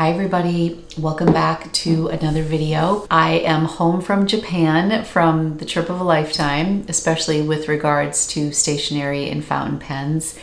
Hi everybody, welcome back to another video. I am home from Japan from the trip of a lifetime, especially with regards to stationery and fountain pens.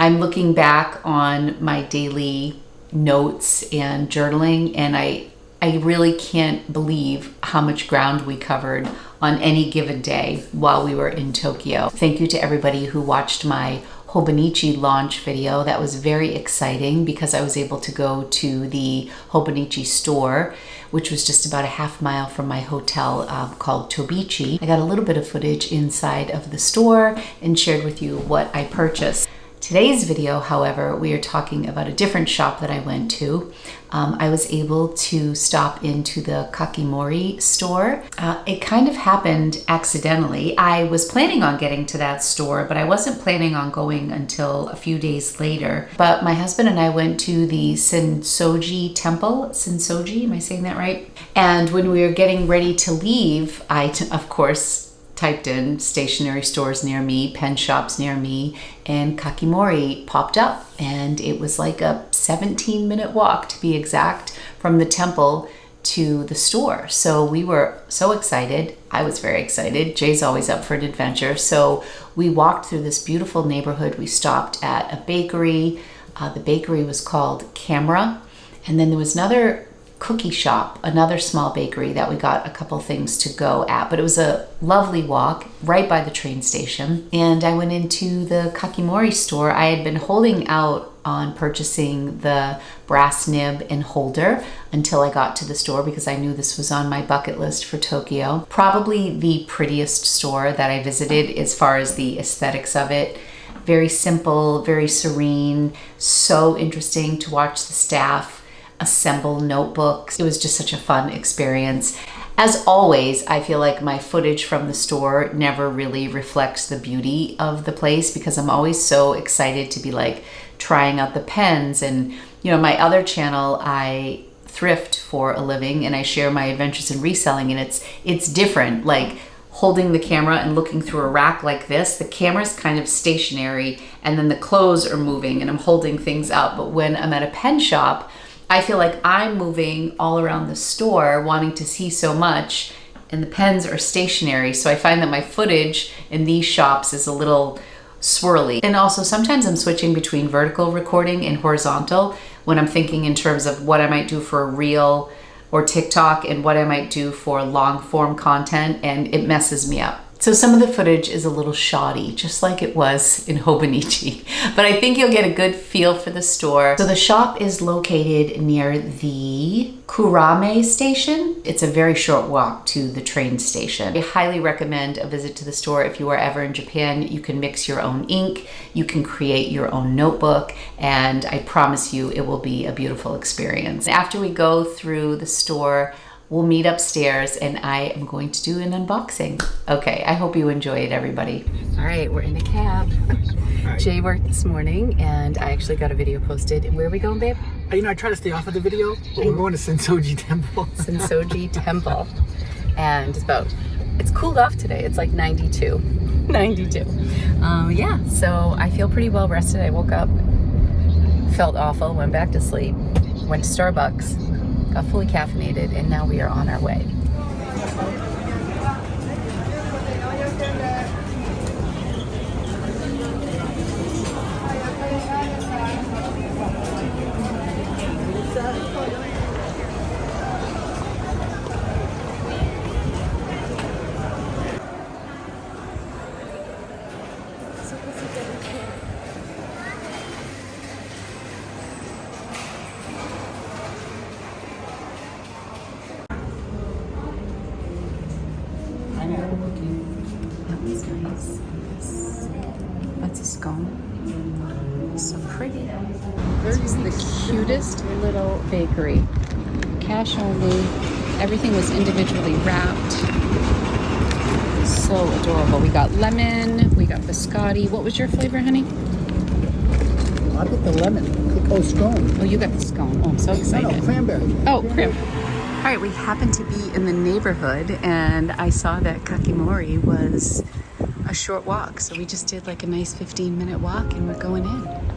I'm looking back on my daily notes and journaling, and I really can't believe how much ground we covered on any given day while we were in Tokyo. Thank you to everybody who watched my Hobonichi launch video. That was very exciting because I was able to go to the Hobonichi store, which was just about a half mile from my hotel called Tobichi. I got a little bit of footage inside of the store and shared with you what I purchased. Today's video, however, we are talking about a different shop that I went to. I was able to stop into the Kakimori store. It kind of happened accidentally. I was planning on getting to that store, but I wasn't planning on going until a few days later. But my husband and I went to the Sensoji temple. Sensoji, am I saying that right? And when we were getting ready to leave, I, of course, typed in stationery stores near me, pen shops near me, and Kakimori popped up. And it was like a 17-minute walk, to be exact, from the temple to the store. So we were so excited. I was very excited. Jay's always up for an adventure. So we walked through this beautiful neighborhood. We stopped at a bakery. The bakery was called Camera. And then there was another cookie shop, another small bakery that we got a couple things to go at, but it was a lovely walk right by the train station. And I went into the Kakimori store. I had been holding out on purchasing the brass nib and holder until I got to the store because I knew this was on my bucket list for Tokyo. Probably the prettiest store that I visited as far as the aesthetics of it. Very simple, very serene, so interesting to watch the staff assemble notebooks. It was just such a fun experience. As always, I feel like my footage from the store never really reflects the beauty of the place because I'm always so excited to be like trying out the pens. And you know, my other channel, I thrift for a living and I share my adventures in reselling, and it's different. Like holding the camera and looking through a rack like this, the camera's kind of stationary and then the clothes are moving and I'm holding things up. But when I'm at a pen shop, I feel like I'm moving all around the store wanting to see so much, and the pens are stationary. So I find that my footage in these shops is a little swirly. And also sometimes I'm switching between vertical recording and horizontal when I'm thinking in terms of what I might do for a reel or TikTok and what I might do for long form content, and it messes me up. So some of the footage is a little shoddy, just like it was in Hobonichi, but I think you'll get a good feel for the store. So the shop is located near the Kurame station. It's a very short walk to the train station. I highly recommend a visit to the store if you are ever in Japan. You can mix your own ink, you can create your own notebook, and I promise you it will be a beautiful experience. After we go through the store, we'll meet upstairs and I am going to do an unboxing. Okay, I hope you enjoy it, everybody. All right, we're in a cab. Right. Jay worked this morning and I actually got a video posted. And where are we going, babe? You know, I try to stay off of the video, but we're going to Sensoji Temple. Sensoji Temple. And it's cooled off today. It's like 92. 92. Yeah, so I feel pretty well rested. I woke up, felt awful, went back to sleep, went to Starbucks, got fully caffeinated, and now we are on our way. That was nice. That's a scone. So pretty. This is the cutest little bakery. Cash only. Everything was individually wrapped. So adorable. We got lemon, we got biscotti. What was your flavor, honey? I got the lemon. Oh, scone. Oh, you got the scone. Oh, I'm so excited. No, cranberry. Oh, cranberry. All right, we happened to be in the neighborhood and I saw that Kakimori was a short walk. So we just did like a nice 15-minute walk and we're going in.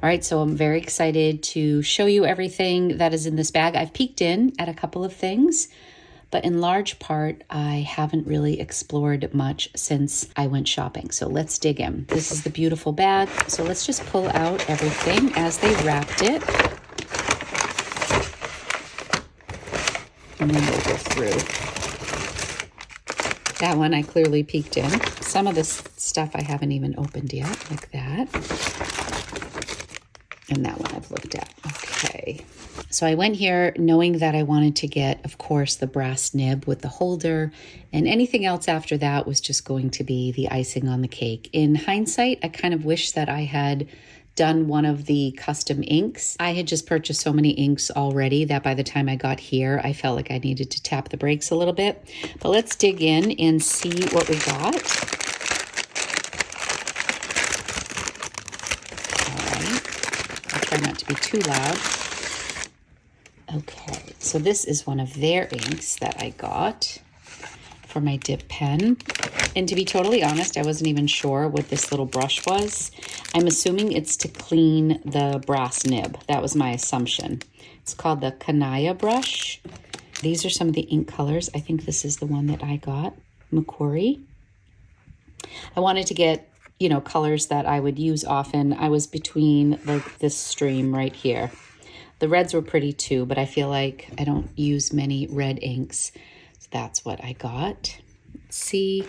All right, so I'm very excited to show you everything that is in this bag. I've peeked in at a couple of things, but in large part, I haven't really explored much since I went shopping. So let's dig in. This is the beautiful bag. So let's just pull out everything as they wrapped it. And then we'll go through. That one I clearly peeked in. Some of this stuff I haven't even opened yet, like that. And that one I've looked at. Okay. So I went here knowing that I wanted to get, of course, the brass nib with the holder, and anything else after that was just going to be the icing on the cake. In hindsight, I kind of wish that I had done one of the custom inks. I had just purchased so many inks already that by the time I got here, I felt like I needed to tap the brakes a little bit. But let's dig in and see what we got. All right. I'll try not to be too loud. Okay, so this is one of their inks that I got for my dip pen. And to be totally honest, I wasn't even sure what this little brush was. I'm assuming it's to clean the brass nib. That was my assumption. It's called the Kanaya brush. These are some of the ink colors. I think this is the one that I got, Makuri. I wanted to get, you know, colors that I would use often. I was between like this stream right here. The reds were pretty too, but I feel like I don't use many red inks. So that's what I got. Let's see.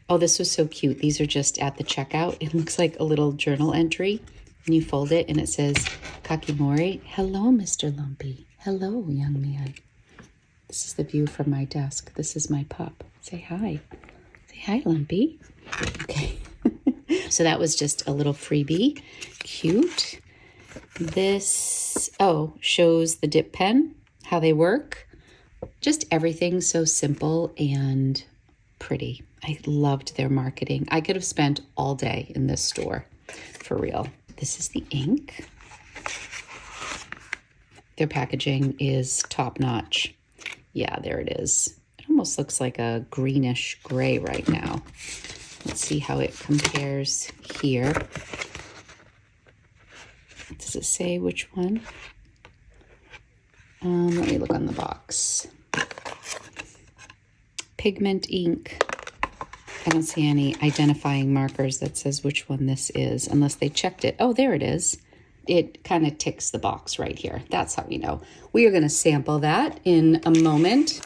Oh, this was so cute. These are just at the checkout. It looks like a little journal entry. And you fold it and it says, Kakimori. Hello, Mr. Lumpy. Hello, young man. This is the view from my desk. This is my pup. Say hi. Say hi, Lumpy. Okay. So that was just a little freebie. Cute. This, shows the dip pen, how they work. Just everything so simple and pretty. I loved their marketing. I could have spent all day in this store, for real. This is the ink. Their packaging is top notch. Yeah, there it is. It almost looks like a greenish gray right now. Let's see how it compares here. Does it say which one? Let me look on the box. Pigment ink. I don't see any identifying markers that says which one this is, unless they checked it. Oh, there it is. It kind of ticks the box right here. That's how we know. We are going to sample that in a moment.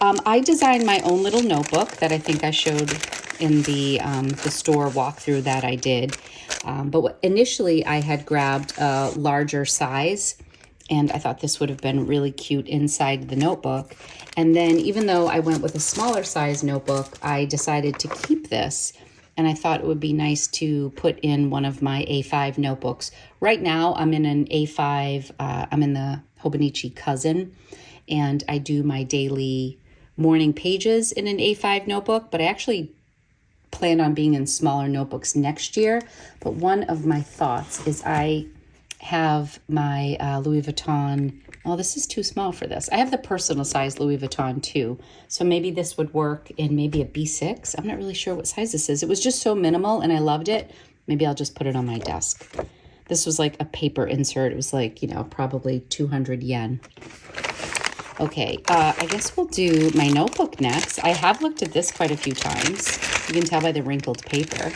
I designed my own little notebook that I think I showed in the store walkthrough that I did. But initially I had grabbed a larger size, and I thought this would have been really cute inside the notebook. And then even though I went with a smaller size notebook, I decided to keep this. And I thought it would be nice to put in one of my A5 notebooks. Right now I'm in an A5, I'm in the Hobonichi Cousin, and I do my daily morning pages in an A5 notebook, but I actually plan on being in smaller notebooks next year. But one of my thoughts is I have my Louis Vuitton. Oh, this is too small for this. I have the personal size Louis Vuitton too. So maybe this would work in maybe a B6. I'm not really sure what size this is. It was just so minimal and I loved it. Maybe I'll just put it on my desk. This was like a paper insert. It was like, you know, probably 200 yen. Okay, I guess we'll do my notebook next. I have looked at this quite a few times. You can tell by the wrinkled paper.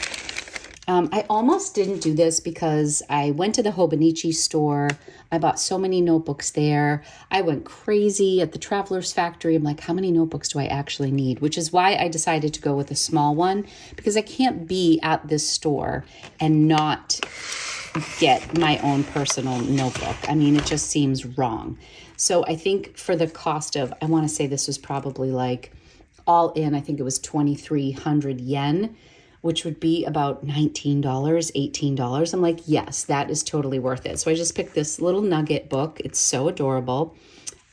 I almost didn't do this because I went to the Hobonichi store. I bought so many notebooks there. I went crazy at the Traveler's Factory. I'm like, how many notebooks do I actually need? Which is why I decided to go with a small one, because I can't be at this store and not get my own personal notebook. I mean, it just seems wrong. So I think for the cost of, I want to say this was probably like all in, I think it was 2,300 yen, which would be about $19, $18. I'm like, yes, that is totally worth it. So I just picked this little nugget book. It's so adorable.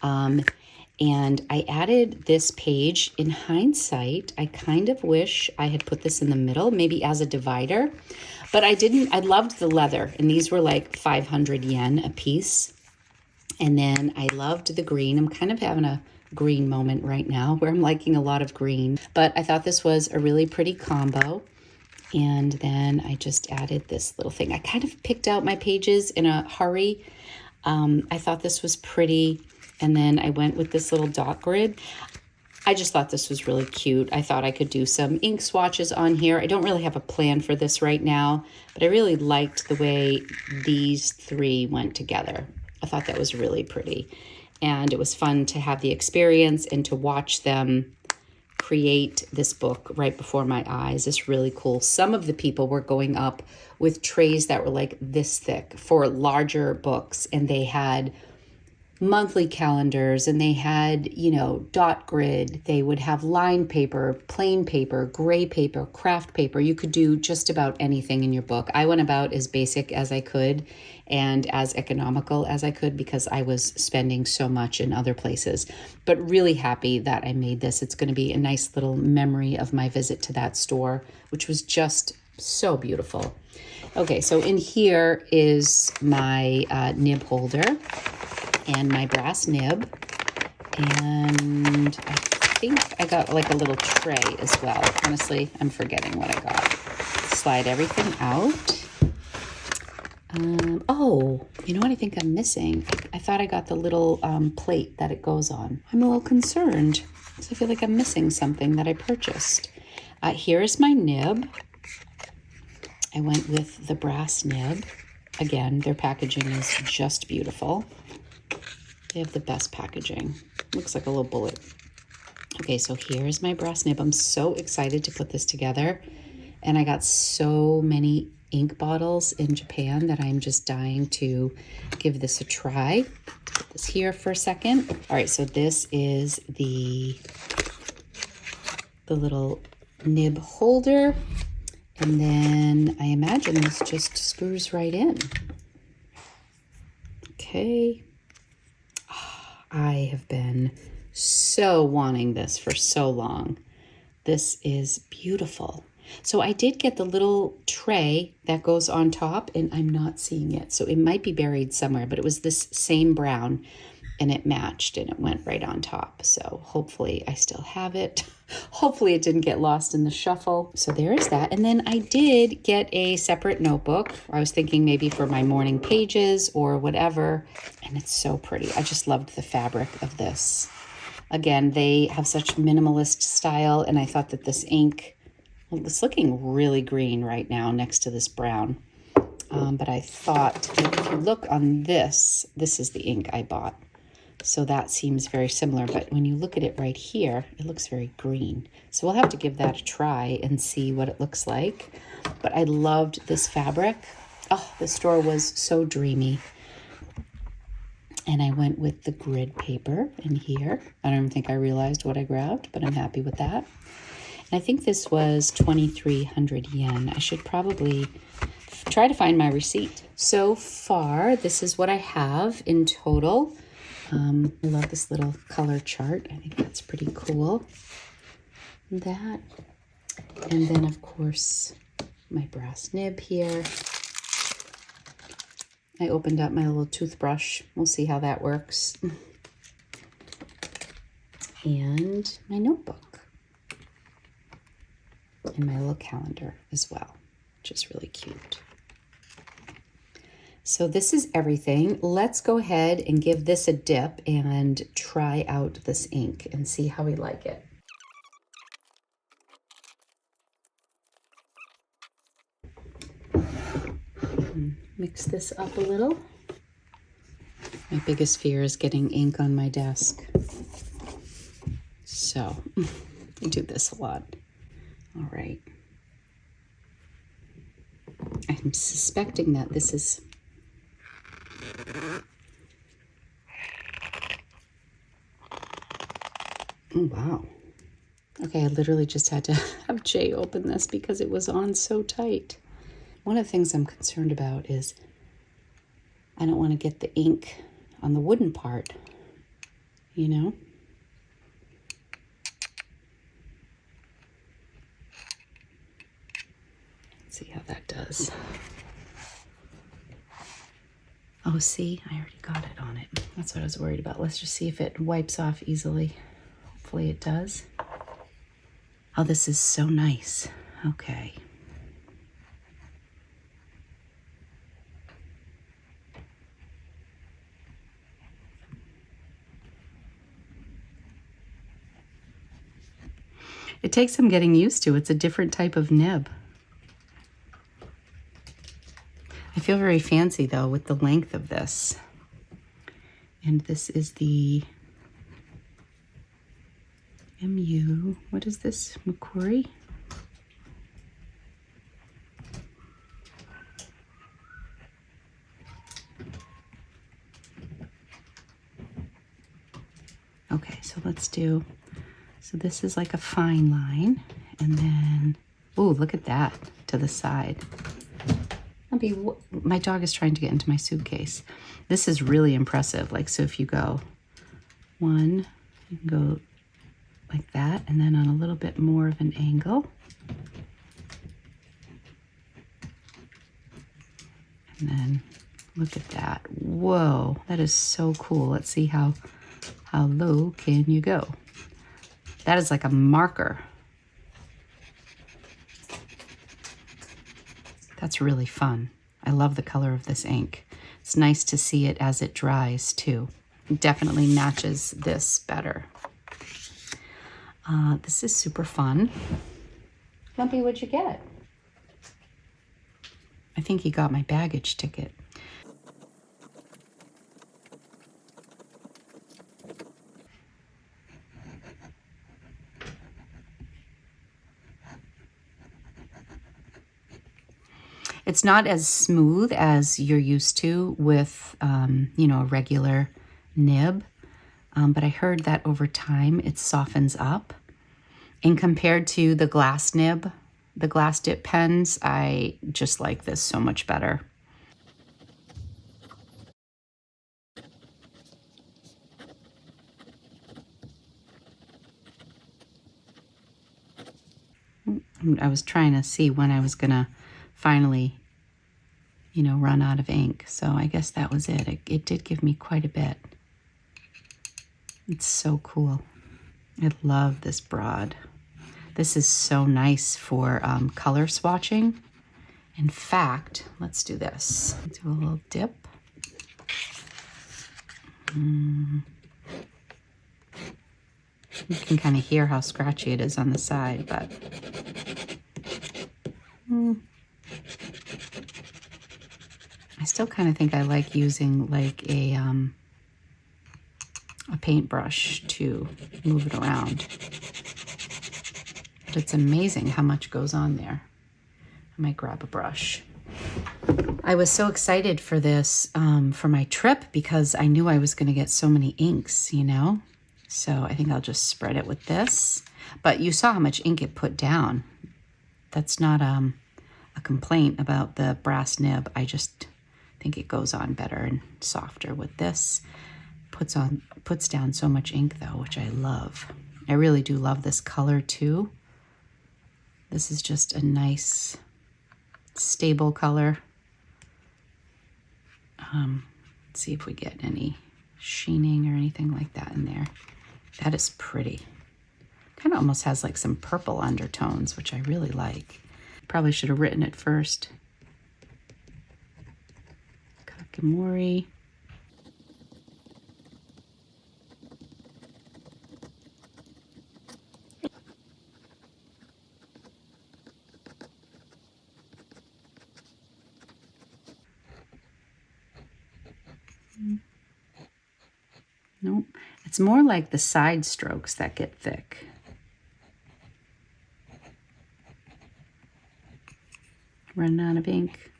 And I added this page. In hindsight, I kind of wish I had put this in the middle, maybe as a divider, but I didn't. I loved the leather, and these were like 500 yen a piece. And then I loved the green. I'm kind of having a green moment right now where I'm liking a lot of green, but I thought this was a really pretty combo. And then I just added this little thing. I kind of picked out my pages in a hurry. I thought this was pretty. And then I went with this little dot grid. I just thought this was really cute. I thought I could do some ink swatches on here. I don't really have a plan for this right now, but I really liked the way these three went together. I thought that was really pretty. And it was fun to have the experience and to watch them create this book right before my eyes. It's really cool. Some of the people were going up with trays that were like this thick for larger books, and they had monthly calendars, and they had, you know, dot grid. They would have line paper, plain paper, gray paper, craft paper. You could do just about anything in your book. I went about as basic as I could and as economical as I could because I was spending so much in other places. But really happy that I made this. It's going to be a nice little memory of my visit to that store, which was just so beautiful. Okay, so in here is my nib holder and my brass nib, and I think I got like a little tray as well. Honestly, I'm forgetting what I got. Slide everything out. Oh, you know what I think I'm missing? I thought I got the little plate that it goes on. I'm a little concerned because I feel like I'm missing something that I purchased. Here is my nib. I went with the brass nib. Again, their packaging is just beautiful. They have the best packaging. Looks like a little bullet. Okay, so here's my brass nib. I'm so excited to put this together. And I got so many ink bottles in Japan that I'm just dying to give this a try. Put this here for a second. All right, so this is the little nib holder. And then I imagine this just screws right in. Okay. I have been so wanting this for so long. This is beautiful. So I did get the little tray that goes on top, and I'm not seeing it. So it might be buried somewhere, but it was this same brown, and it matched, and it went right on top. So hopefully I still have it. Hopefully it didn't get lost in the shuffle. So there is that. And then I did get a separate notebook. I was thinking maybe for my morning pages or whatever. And it's so pretty. I just loved the fabric of this. Again, they have such minimalist style, and I thought that this ink, well, it's looking really green right now next to this brown. But I thought that if you look on this, this is the ink I bought. So that seems very similar, but when you look at it right here, it looks very green. So we'll have to give that a try and see what it looks like. But I loved this fabric. Oh, the store was so dreamy. And I went with the grid paper in here. I don't even think I realized what I grabbed, but I'm happy with that. And I think this was 2,300 yen. I should probably try to find my receipt. So far, this is what I have in total. I love this little color chart. I think that's pretty cool. That. And then, of course, my brass nib here. I opened up my little toothbrush. We'll see how that works. And my notebook. And my little calendar as well, which is really cute. So this is everything. Let's go ahead and give this a dip and try out this ink and see how we like it. Mix this up a little. My biggest fear is getting ink on my desk. So I do this a lot. All right. I'm suspecting that this is oh, wow. Okay, I literally just had to have Jay open this because it was on so tight. One of the things I'm concerned about is I don't want to get the ink on the wooden part, you know? Let's see how that does. Oh, see, I already got it on it. That's what I was worried about. Let's just see if it wipes off easily. Hopefully it does. Oh, this is so nice. Okay. It takes some getting used to. It's a different type of nib. I feel very fancy though with the length of this. And this is the MU, what is this, Macquarie? Okay, so let's do, so this is like a fine line, and then, oh, look at that to the side. My dog is trying to get into my suitcase. This is really impressive. Like, so if you go one, you can go like that, and then on a little bit more of an angle. And then look at that. Whoa, that is so cool. Let's see how low can you go? That is like a marker. That's really fun. I love the color of this ink. It's nice to see it as it dries too. It definitely matches this better. This is super fun. Lumpy, what'd you get? I think he got my baggage ticket. It's not as smooth as you're used to with, you know, a regular nib, but I heard that over time it softens up. And compared to the glass nib, the glass dip pens, I just like this so much better. I was trying to see when I was gonna finally, you know, run out of ink. So I guess that was it. It did give me quite a bit. It's so cool. I love this broad. This is so nice for color swatching. In fact, let's do this. Do a little dip. You can kind of hear how scratchy it is on the side, but I still kind of think I like using like a paintbrush to move it around. But it's amazing how much goes on there. I might grab a brush. I was so excited for this for my trip because I knew I was going to get so many inks, you know? So I think I'll just spread it with this. But you saw how much ink it put down. That's not a complaint about the brass nib. I just think it goes on better and softer with this. Puts down so much ink though, which I love. I really do love this color too. This is just a nice, stable color. Let's see if we get any sheening or anything like that in there. That is pretty. Kind of almost has like some purple undertones, which I really like. Probably should have written it first. Kakimori. Nope, it's more like the side strokes that get thick. Running out of ink.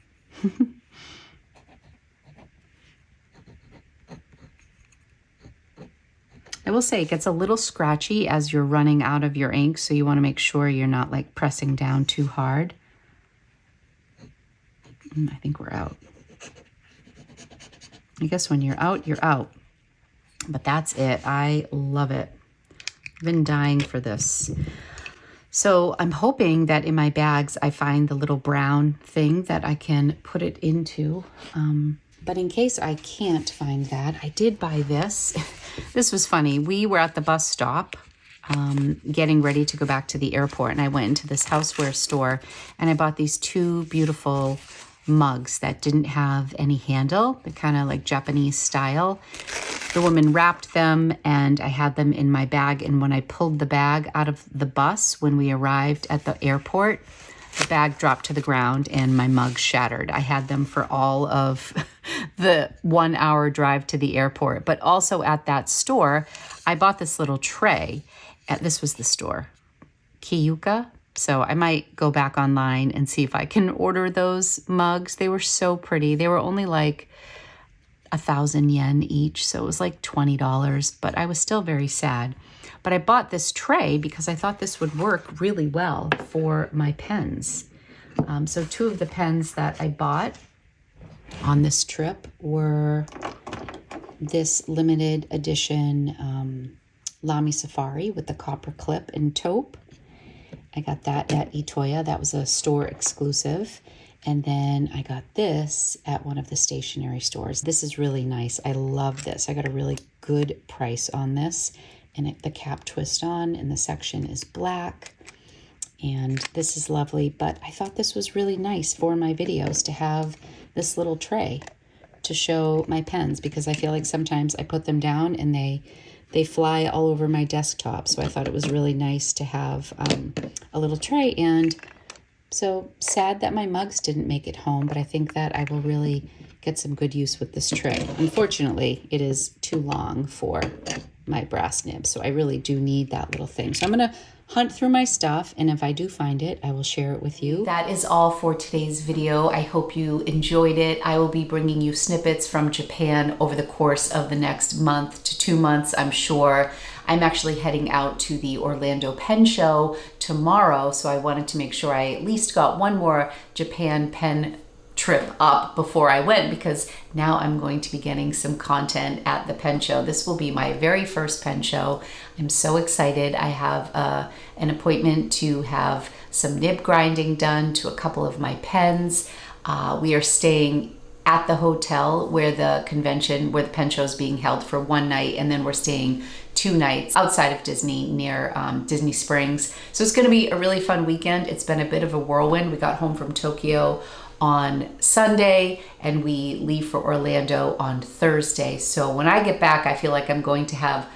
I will say it gets a little scratchy as you're running out of your ink, so you want to make sure you're not like pressing down too hard. I think we're out. I guess when you're out, you're out. But that's it. I love it. I've been dying for this. So I'm hoping that in my bags, I find the little brown thing that I can put it into. But in case I can't find that, I did buy this. This was funny. We were at the bus stop getting ready to go back to the airport, and I went into this houseware store and I bought these two beautiful mugs that didn't have any handle. They're kind of like Japanese style. The woman wrapped them and I had them in my bag. And when I pulled the bag out of the bus, when we arrived at the airport, the bag dropped to the ground and my mug shattered. I had them for all of the 1 hour drive to the airport. But also at that store, I bought this little tray. This was the store, Kiyuka. So I might go back online and see if I can order those mugs. They were so pretty. They were only like 1,000 yen each. So it was like $20, but I was still very sad. But I bought this tray because I thought this would work really well for my pens. So two of the pens that I bought on this trip were this limited edition Lamy Safari with the copper clip and taupe. I got that at Itoya. That was a store exclusive. And then I got this at one of the stationery stores. This is really nice. I love this. I got a really good price on this. And the cap twist on and the section is black. And this is lovely. But I thought this was really nice for my videos to have this little tray to show my pens, because I feel like sometimes I put them down and they fly all over my desktop. So I thought it was really nice to have a little tray. And so sad that my mugs didn't make it home, but I think that I will really get some good use with this tray. Unfortunately, it is too long for my brass nib, so I really do need that little thing. So I'm going to hunt through my stuff, and if I do find it, I will share it with you. That is all for today's video. I hope you enjoyed it. I will be bringing you snippets from Japan over the course of the next month to 2 months, I'm sure. I'm actually heading out to the Orlando Pen Show tomorrow, so I wanted to make sure I at least got one more Japan pen trip up before I went, because now I'm going to be getting some content at the pen show. This will be my very first pen show. I'm so excited. I have an appointment to have some nib grinding done to a couple of my pens. We are staying at the hotel where the pen show is being held for one night, and then we're staying 2 nights outside of Disney near Disney Springs. So it's going to be a really fun weekend. It's been a bit of a whirlwind. We got home from Tokyo on Sunday and we leave for Orlando on Thursday. So when I get back, I feel like I'm going to have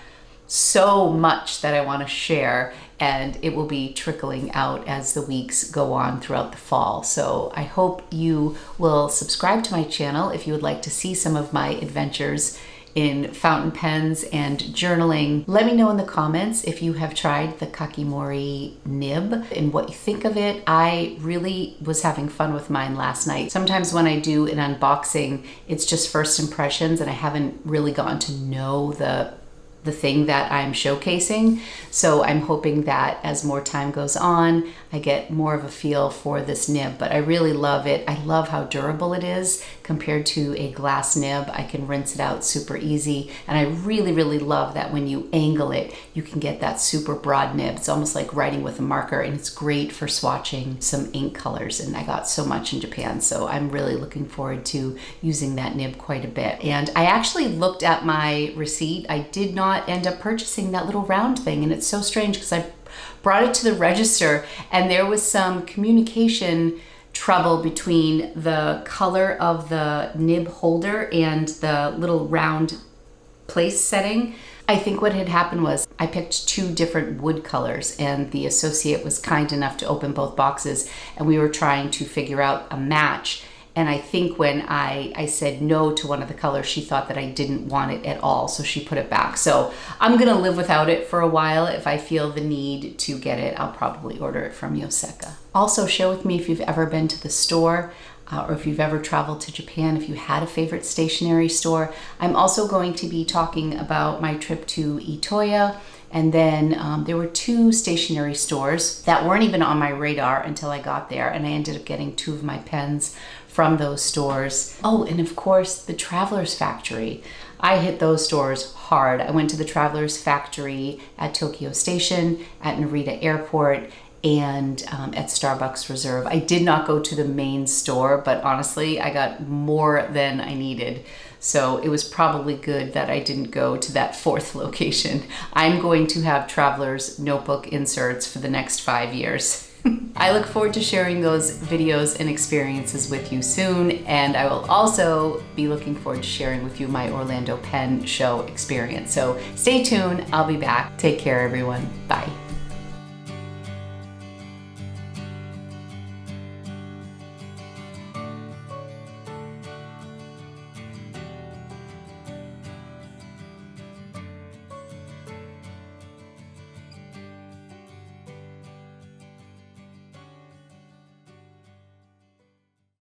so much that I want to share, and it will be trickling out as the weeks go on throughout the fall. So I hope you will subscribe to my channel if you would like to see some of my adventures in fountain pens and journaling. Let me know in the comments if you have tried the Kakimori nib and what you think of it. I really was having fun with mine last night. Sometimes when I do an unboxing, it's just first impressions and I haven't really gotten to know the thing that I'm showcasing. So I'm hoping that as more time goes on, I get more of a feel for this nib, but I really love it. I love how durable it is compared to a glass nib. I can rinse it out super easy. And I really, really love that when you angle it, you can get that super broad nib. It's almost like writing with a marker, and it's great for swatching some ink colors. And I got so much in Japan, so I'm really looking forward to using that nib quite a bit. And I actually looked at my receipt. I did not end up purchasing that little round thing, and it's so strange because I brought it to the register and there was some communication trouble between the color of the nib holder and the little round place setting. I think what had happened was I picked 2 different wood colors, and the associate was kind enough to open both boxes, and we were trying to figure out a match. And I think when I said no to one of the colors, she thought that I didn't want it at all, so she put it back. So I'm gonna live without it for a while. If I feel the need to get it, I'll probably order it from Yoseka. Also, share with me if you've ever been to the store or if you've ever traveled to Japan, if you had a favorite stationery store. I'm also going to be talking about my trip to Itoya. And then there were 2 stationery stores that weren't even on my radar until I got there, and I ended up getting 2 of my pens from those stores. Oh, and of course, the Traveler's Factory. I hit those stores hard. I went to the Traveler's Factory at Tokyo Station, at Narita Airport, and at Starbucks Reserve. I did not go to the main store, but honestly, I got more than I needed. So it was probably good that I didn't go to that 4th location. I'm going to have Traveler's notebook inserts for the next 5 years. I look forward to sharing those videos and experiences with you soon, and I will also be looking forward to sharing with you my Orlando Pen Show experience. So stay tuned, I'll be back. Take care, everyone. Bye.